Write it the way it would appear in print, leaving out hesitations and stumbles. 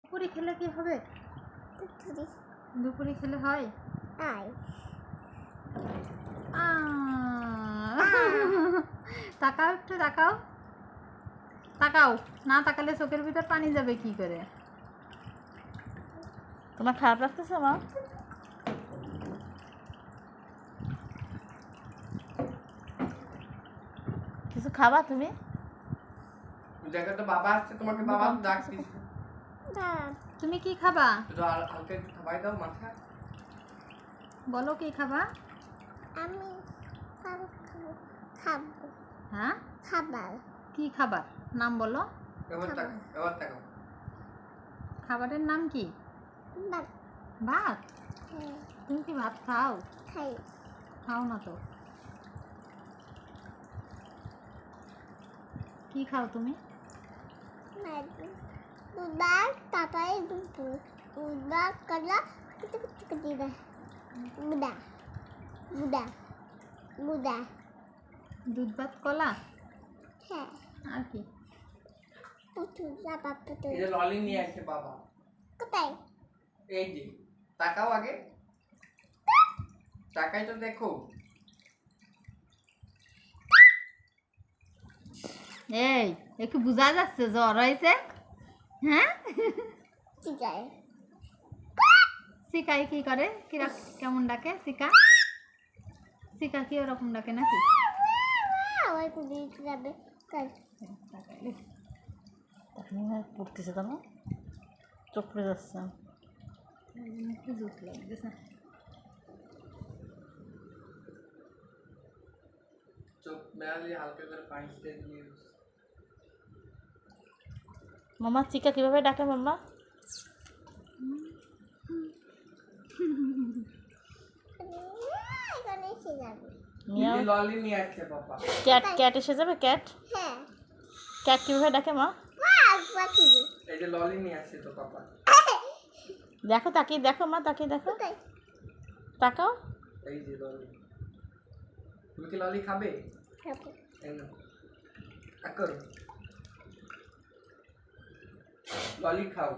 পুরি খেলে কি হবে? দুপুরি খেলে হয়? তাকাও, একটু তাকাও। তাকাও, না তাকালে চোখের ভিতর পানি যাবে কি করে? তোমার খারাপ লাগতেছে মা? কিছু খাবা তুমি? দেখো তো বাবা আসছে, তোমাকে বাবা ডাকছে। তুমি কি খাবা? একটু হালকা একটু খাবাই দাও মাথা। বলো কি খাবা? আমি খাবো। হ্যাঁ, খাবার। কি খাবার নাম বলো? এবার তাকাও। খাবারের নাম কি? ভাত। ভাত? তুমি কি ভাত খাও? খাই। খাও না তো। কি খাও তুমি? দুধ তারপরে দুধ কলা কেটে দেয়। বুদা বুদা বুদা। দুধ ভাত কলা? হ্যাঁ। আর কি? পুতুল বাবা পুতুল। এই যে ললি নিয়ে আসছে বাবা। কোথায়? এই যে তাকাও আগে, তাকাই তো দেখো। এই একটু বোঝা যাচ্ছে জ্বর হয়েছে? হ্যাঁ, ঠিক আছে। শিকাই কি করে? কেমন ডাকে শিকা? শিকা কি ওরকম ডাকে নাকি? ওই কুড়ি যাবে। পড়তেছে তো না, চোখ পড়ে যাচ্ছে। একটু জুত লাগতেছে। চোখ মেলালে হালকা করে পানি দিয়ে দিয়ে। মামা চিকা কিভাবে ডাকে মাম্মা? এখানে এসে যাবে। মিয়াও। এই যে ললি নিয়ে আসছে বাবা। ক্যাট এসে যাবে। ক্যাট হ্যাঁ। কিভাবে ডাকে মা? পাখি। এই যে ললি নিয়ে আসছে তো বাবা। দেখো, তাকিয়ে দেখো মা, তাকিয়ে দেখো। কোথায়? তাকাও। এই যে ললি। তুমি কি ললি খাবে? খাবো। এই নাও। করো। ললি খাও।